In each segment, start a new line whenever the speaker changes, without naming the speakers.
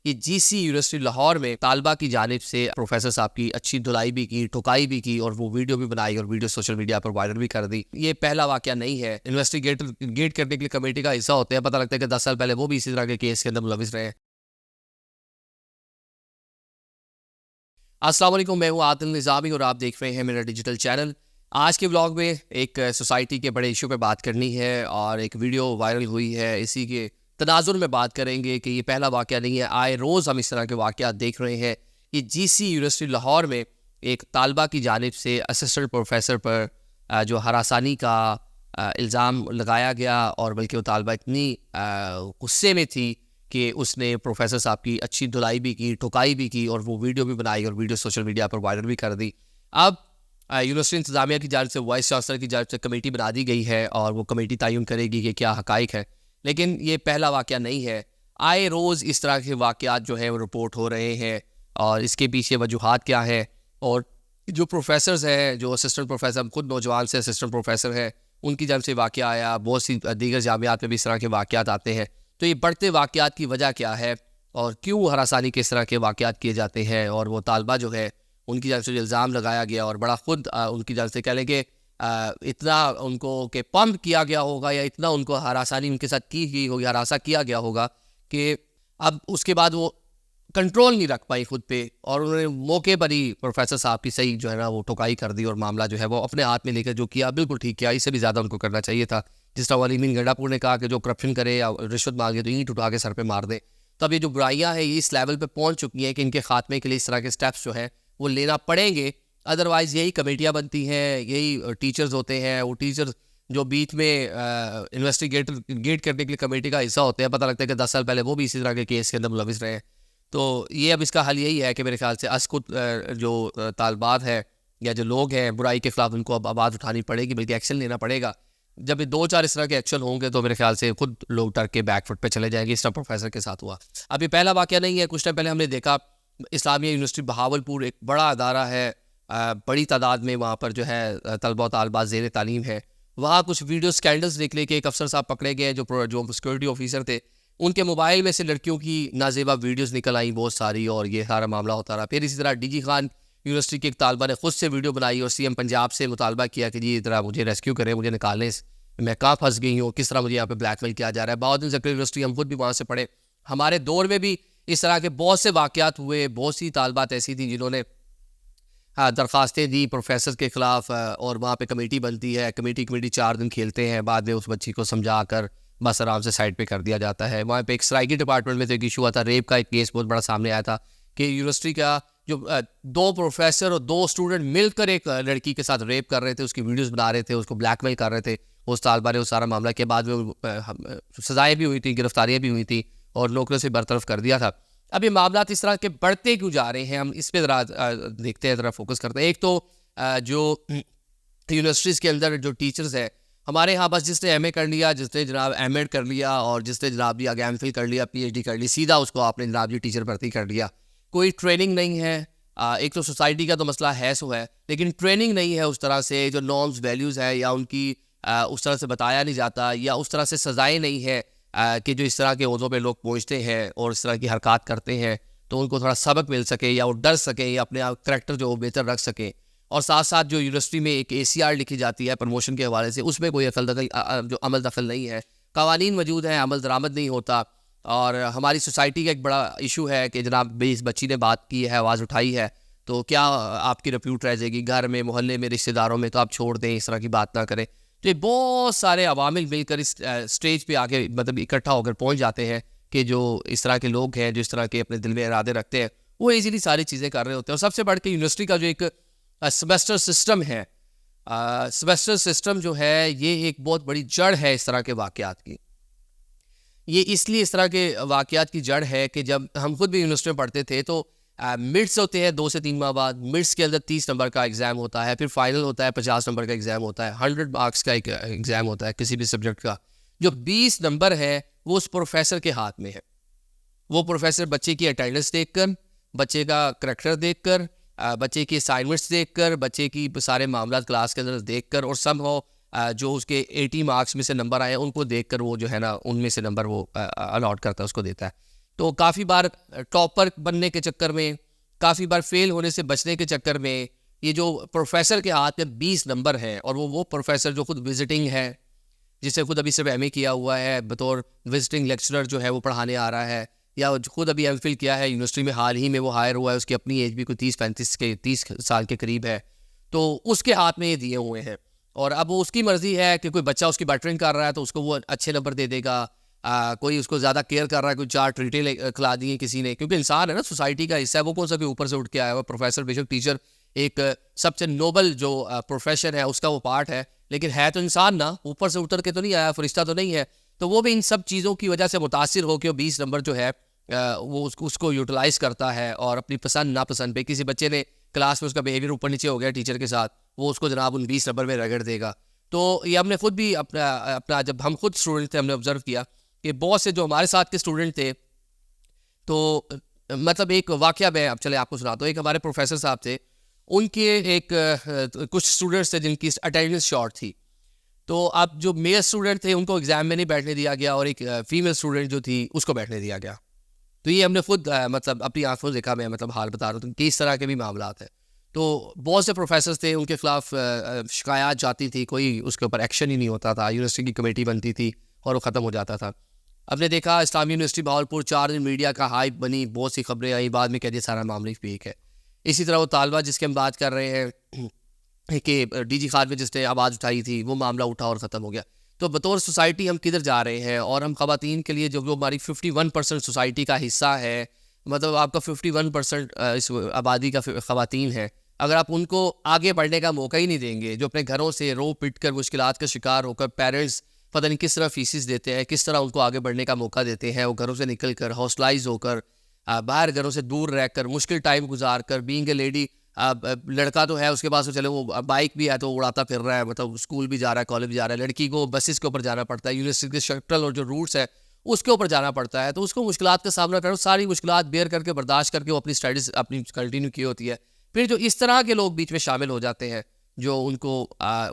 कि GC university Lahore में तालबा की जानिब से प्रोफेसर साहब की अच्छी धुलाई भी की, ठुकाई भी की और वो वीडियो भी बनाई और वीडियो सोशल मीडिया पर वायरल भी कर दी। ये पहला वाकया नहीं है। इन्वेस्टिगेट करने के लिए कमेटी का हिस्सा होते हैं, पता लगता है कि 10 साल पहले वो भी इसी तरह के केस के अंदर मुलविस रहे हैं। अस्सलाम वालेकुम, मैं हूँ आदिल निज़ामी और आप देख रहे हैं मेरा डिजिटल चैनल। आज के व्लॉग में एक सोसाइटी के बड़े इशू पे बात करनी है और एक वीडियो वायरल हुई है, इसी के तनाजुर में बात करेंगे कि ये पहला वाकया नहीं है। आए रोज़ हम इस तरह के वाकयात देख रहे हैं कि जीसी यूनिवर्सिटी लाहौर में एक तालबा की जानिब से असिस्टेंट प्रोफेसर पर जो हरासानी का इल्ज़ाम लगाया गया और बल्कि वो तालबा इतनी गुस्से में थी कि उसने प्रोफेसर साहब की अच्छी धुलाई भी की, ठुकाई भी की और वो वीडियो भी बनाई और वीडियो सोशल मीडिया पर वायरल भी कर दी। अब यूनिवर्सिटी इंतज़ामिया की जानिब से, वाइस चांसलर की जानिब से कमेटी बना दी गई है और वो कमेटी तयन करेगी कि क्या हक़ाइक़ है। लेकिन ये पहला वाक़या नहीं है। आए रोज़ इस तरह के वाक़यात जो हैं वो रिपोर्ट हो रहे हैं और इसके पीछे वजूहात क्या है। और जो प्रोफेसर्स हैं, जो असिस्टेंट प्रोफेसर, हम खुद नौजवान से असिस्टेंट प्रोफेसर हैं, उनकी जानिब से वाक़या आया, बहुत सी दीगर जामियात में भी इस तरह के वाक़यात आते हैं। तो ये बढ़ते वाक़यात की वजह क्या है और क्यों हरासानी के इस तरह के वाक़यात किए जाते हैं। और वो तालबा जो है, उनकी जानिब से जो इल्ज़ाम लगाया गया और बड़ा ख़ुद उनकी जानिब से कह लें कि इतना उनको कि पंप किया गया होगा या इतना उनको हरासानी उनके साथ की गई होगी, हरासा किया गया होगा कि अब उसके बाद वो कंट्रोल नहीं रख पाई खुद पे और उन्होंने मौके पर ही प्रोफेसर साहब की सही जो है ना वो ठुकाई कर दी और मामला जो है वो अपने हाथ में लेकर जो किया बिल्कुल ठीक किया। इससे भी ज़्यादा उनको करना चाहिए था। जिस तरह वाली मीन गंडापुर ने कहा कि जो करप्शन करे या रिश्वत मांगे तो ईंट उठा के सर पे मार दे। तो अब ये जो बुराइयां हैं ये इस लेवल पे पहुंच चुकी हैं कि इनके खात्मे के लिए इस तरह के स्टेप्स जो हैं वो लेना पड़ेंगे। अदरवाइज़ यही कमेटियाँ बनती हैं, यही टीचर्स होते हैं, वो टीचर्स जो बीच में इन्वेस्टिगेट करने के लिए कमेटी का हिस्सा होते हैं, पता लगता है कि 10 साल पहले वो भी इसी तरह के केस के अंदर मुलविस रहे हैं। तो ये अब इसका हल यही है कि मेरे ख्याल से असकुत जो तालबात है या जो लोग हैं बुराई के ख़िलाफ़, उनको अब आवाज़ उठानी पड़ेगी, बल्कि एक्शन लेना पड़ेगा। जब ये 2-4 इस तरह के एक्शन होंगे तो मेरे ख्याल से खुद लोग डर के बैकफुट पे चले जाएंगे। इस तरह प्रोफेसर के साथ हुआ। अब ये पहला वाकया नहीं है। कुछ टाइम पहले हमने देखा इस्लामिया यूनिवर्सिटी बहावलपुर एक बड़ा अदारा है, बड़ी तादाद में वहाँ पर जो है तलबा व तालबात ज़ेर तालीम है। वहाँ कुछ वीडियो स्कैंडल्स निकले कि एक अफसर साहब पकड़े गए जो सिक्योरिटी ऑफिसर थे, उनके मोबाइल में से लड़कियों की नाजेबा वीडियोस निकल आई बहुत सारी और ये सारा मामला होता रहा। फिर इसी तरह डीजी खान यूनिवर्सिटी के एक तालबा ने खुद से वीडियो बनाई और सीएम पंजाब से मुतालबा किया कि जी इतना मुझे रेस्क्यू करें, मुझे निकालें, मैं कहाँ फंस गई हूँ, किस तरह मुझे यहाँ पे ब्लैकमेल किया जा रहा है। बाउद्दीन ज़कीर यूनिवर्सिटी हम खुद भी वहाँ से पढ़े। हमारे दौर में भी इस तरह के बहुत से वाक़यात हुए। बहुत सी तालबात ऐसी थी जिन्होंने दरख्वास्तें दी प्रोफेसर के ख़िलाफ़ और वहाँ पे कमेटी बनती है। कमेटी 4 दिन खेलते हैं, बाद में उस बच्ची को समझा कर बस आराम से साइड पे कर दिया जाता है। वहाँ पे एक सराइकी डिपार्टमेंट में तो एक इशू हुआ था, रेप का एक केस बहुत बड़ा सामने आया था कि यूनिवर्सिटी का जो 2 प्रोफेसर और 2 स्टूडेंट मिलकर एक लड़की के साथ रेप कर रहे थे, उसकी वीडियोस बना रहे थे, उसको ब्लैकमेल कर रहे थे। उस तालबा ने उस सारा मामला के बाद में सजाएँ भी हुई थी, गिरफ्तारियाँ भी हुई थी और नौकरी से बरतरफ कर दिया था। अब ये मामला इस तरह के बढ़ते क्यों जा रहे हैं, हम इस पर ज़रा देखते हैं, ज़रा फोकस करते हैं। एक तो जो यूनिवर्सिटीज़ के अंदर जो टीचर्स हैं हमारे यहाँ, बस जिसने एमए कर लिया, जिसने जनाब एमएड कर लिया और जिसने जनाब जी आगे एमफिल कर लिया, पीएचडी कर ली, सीधा उसको आपने जनाब जी टीचर भर्ती कर लिया। कोई ट्रेनिंग नहीं है। एक तो सोसाइटी का तो मसला है सो है, लेकिन ट्रेनिंग नहीं है उस तरह से, जो नॉर्म्स वैल्यूज़ है या उनकी उस तरह से बताया नहीं जाता या उस तरह से सजाएँ नहीं है कि जो इस तरह के ओहदों पे लोग पहुँचते हैं और इस तरह की हरकत करते हैं तो उनको थोड़ा सबक मिल सके या वो डर सकें या अपने आप करैक्टर जो बेहतर रख सकें। और साथ साथ जो यूनिवर्सिटी में एक ACR लिखी जाती है प्रमोशन के हवाले से, उसमें कोई अमल दखल नहीं है। कवानीन मौजूद हैं, अमल दरामद नहीं होता। और हमारी सोसाइटी का एक बड़ा इशू है कि जनाब इस बच्ची ने बात की है, आवाज़ उठाई है, तो क्या आपकी रिप्यूट रह जाएगी घर में, मोहल्ले में, रिश्तेदारों में, तो आप छोड़ दें, इस तरह की बात ना करें। तो ये बहुत सारे अवामिल मिलकर इस स्टेज पे आके मतलब इकट्ठा होकर पहुंच जाते हैं कि जो इस तरह के लोग हैं, जो इस तरह के अपने दिल में इरादे रखते हैं, वो इजीली सारी चीज़ें कर रहे होते हैं। और सबसे बढ़ के यूनिवर्सिटी का जो एक सेमेस्टर सिस्टम है, सेमेस्टर सिस्टम जो है ये एक बहुत बड़ी जड़ है इस तरह के वाक़यात की। ये इसलिए इस तरह के वाक़यात की जड़ है कि जब हम खुद भी यूनिवर्सिटी में पढ़ते थे तो मिड्स होते हैं 2 से 3 माह बाद। मिड्स के अंदर 30 नंबर का एग्ज़ाम होता है, फिर फाइनल होता है 50 नंबर का एग्ज़ाम होता है, 100 मार्क्स का एक एग्ज़ाम होता है किसी भी सब्जेक्ट का। जो 20 नंबर है वो उस प्रोफेसर के हाथ में है। वो प्रोफेसर बच्चे की अटेंडेंस देखकर, बच्चे का करैक्टर देखकर, बच्चे की असाइनमेंट्स देखकर, बच्चे की सारे मामला क्लास के अंदर देखकर और समहाउ जो उसके 80 मार्क्स में से नंबर आए उनको देखकर वो जो है ना उनमें से नंबर वो अलॉट करता है, उसको देता है। तो काफ़ी बार टॉपर बनने के चक्कर में, काफ़ी बार फेल होने से बचने के चक्कर में, ये जो प्रोफेसर के हाथ में 20 नंबर हैं, और वो प्रोफेसर जो खुद विजिटिंग है, जिससे खुद अभी सिर्फ एमए किया हुआ है, बतौर विजिटिंग लेक्चरर जो है वो पढ़ाने आ रहा है, या खुद अभी एमफिल किया है यूनिवर्सिटी में, हाल ही में वो हायर हुआ है, उसकी अपनी एज भी कोई 30 साल के करीब है, तो उसके हाथ में ये दिए हुए हैं। और अब वो उसकी मर्ज़ी है कि कोई बच्चा उसकी बैटरिंग कर रहा है तो उसको वो अच्छे नंबर दे देगा, कोई उसको ज़्यादा केयर कर रहा है, कोई 4 ट्रीटें खिला दी हैं किसी ने, क्योंकि इंसान है ना, सोसाइटी का हिस्सा है, वो कौन सा भी ऊपर से उठ के आया हुआ। प्रोफेसर बेशक टीचर एक सबसे नोबल जो प्रोफेशन है उसका वो पार्ट है, लेकिन है तो इंसान ना, ऊपर से उतर के तो नहीं आया, फरिश्ता तो नहीं है। तो वो भी इन सब चीज़ों की वजह से मुतासिर होकर 20 नंबर जो है वो उसको यूटिलाइज़ करता है, और अपनी पसंद नापसंद पे, किसी बच्चे ने क्लास में उसका बिहेवियर ऊपर नीचे हो गया टीचर के साथ, वो उसको जनाब उन 20 नंबर में रगड़ देगा। तो ये हमने खुद भी अपना जब हम खुद स्टूडेंट थे, हमने ऑब्जर्व किया कि बहुत से जो हमारे साथ के स्टूडेंट थे, तो मतलब एक वाकया मैं अब चले आपको सुनाता हूँ। एक हमारे प्रोफेसर साहब थे, उनके एक कुछ स्टूडेंट्स थे जिनकी अटेंडेंस शॉर्ट थी, तो अब जो मेल स्टूडेंट थे उनको एग्जाम में नहीं बैठने दिया गया, और एक फीमेल स्टूडेंट जो थी उसको बैठने दिया गया। तो ये हमने खुद मतलब अपनी आंखों से देखा, मैं मतलब हाल बता रहा हूँ कि इस तरह के भी मामला हैं। तो बहुत से प्रोफेसर थे, उनके खिलाफ शिकायत जाती थी, कोई उसके ऊपर एक्शन ही नहीं होता था, यूनिवर्सिटी की कमेटी बनती थी और वो ख़त्म हो जाता था। हमने देखा इस्लामी यूनिवर्सिटी बहावलपुर 4 दिन मीडिया का हाइप बनी, बहुत सी खबरें आई, बाद में कह दिया सारा मामला फेक है। इसी तरह वो तालबा जिसकी हम बात कर रहे हैं कि डीजी खान में जिसने आवाज़ उठाई थी, वो मामला उठा और ख़त्म हो गया। तो बतौर सोसाइटी हम किधर जा रहे हैं, और हम ख़वातीन के लिए जो हमारी 51% सोसाइटी का हिस्सा है, मतलब आपका 51% इस आबादी का ख़वातीन है, अगर आप उनको आगे बढ़ने का मौका ही नहीं देंगे, जो अपने घरों से रो पिट कर मुश्किलात का शिकार होकर, पेरेंट्स पता नहीं किस तरह फीसिस देते हैं, किस तरह उनको आगे बढ़ने का मौका देते हैं, वो घरों से निकल कर हॉस्टलाइज होकर, बाहर घरों से दूर रहकर, मुश्किल टाइम गुजार कर, बीइंग ए लेडी, लड़का तो है उसके पास, तो चलो वो बाइक भी है तो उड़ाता फिर रहा है, मतलब स्कूल भी जा रहा है, कॉलेज भी जा रहा है, लड़की को बसेस के ऊपर जाना पड़ता है, यूनिवर्सिटी के शटल और जो रूट्स है उसके ऊपर जाना पड़ता है, तो उसको मुश्किलात का सामना करो, सारी मुश्किलात बेयर करके, बर्दाश्त करके वो अपनी स्टडीज़ अपनी कंटिन्यू की होती है। फिर जो इस तरह के लोग बीच में शामिल हो जाते हैं, जो उनको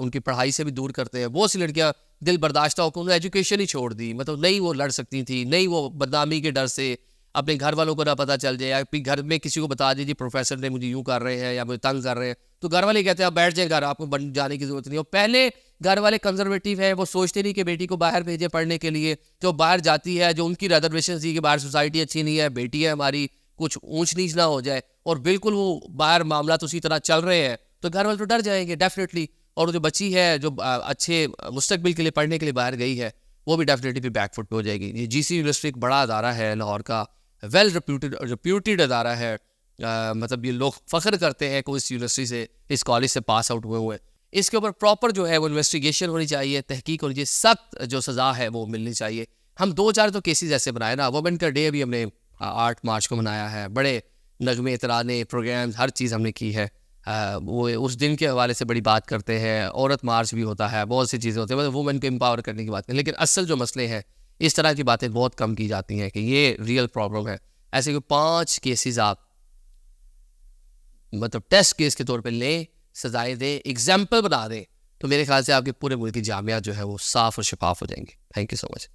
उनकी पढ़ाई से भी दूर करते हैं, बहुत सी लड़कियाँ दिल बर्दाश्त होकर उन्होंने एजुकेशन ही छोड़ दी, मतलब नहीं वो लड़ सकती थी, नहीं वो बदनामी के डर से अपने घर वालों को ना पता चल जाए, या फिर घर में किसी को बता दीजिए प्रोफेसर ने मुझे यूँ कर रहे हैं या मुझे तंग कर रहे हैं, तो घर वाले कहते हैं आप बैठ जाए घर, आपको जाने की ज़रूरत नहीं। और पहले घर वाले कंजर्वेटिव है, वो सोचते नहीं कि बेटी को बाहर भेजे पढ़ने के लिए, जो बाहर जाती है, जो उनकी रिजर्वेशन थी कि बाहर सोसाइटी अच्छी नहीं है, बेटी है हमारी, कुछ ऊंच नीच ना हो जाए, और बिल्कुल वो बाहर मामला तो उसी तरह चल रहे हैं, तो घर वाले तो डर जाएंगे डेफिनेटली। और जो बच्ची है जो अच्छे मुस्तकबिल के लिए पढ़ने के लिए बाहर गई है, वो भी डेफिनेटली फिर बैकफुट पे हो जाएगी। ये जीसी यूनिवर्सिटी एक बड़ा अदारा है लाहौर का, वेल रिप्यूटेड अदारा है, मतलब ये लोग फ़ख्र करते हैं कि इस यूनिवर्सिटी से, इस कॉलेज से पास आउट हुए हुए। इसके ऊपर प्रॉपर जो है वो इन्वेस्टिगेशन होनी चाहिए, तहकीक होनी चाहिए, सख्त जो सज़ा है वो मिलनी चाहिए। हम 2-4 तो केसेस ऐसे बनाए ना, वुमेन का डे भी हमने 8 मार्च को मनाया है, बड़े नगमे तराने प्रोग्राम्स हर चीज़ हमने की है। वो उस दिन के हवाले से बड़ी बात करते हैं, औरत मार्च भी होता है, बहुत सी चीज़ें होती हैं, मतलब वुमेन को एम्पावर करने की बात करें, लेकिन असल जो मसले हैं इस तरह की बातें बहुत कम की जाती हैं कि ये रियल प्रॉब्लम है। ऐसे कोई 5 केसेस आप मतलब टेस्ट केस के तौर पे लें, सजाएं दें, एग्जाम्पल बना दें, तो मेरे ख्याल से आपके पूरे मुल्क की जामिया जो है वो साफ़ और शफाफ हो जाएंगे। Thank you so much.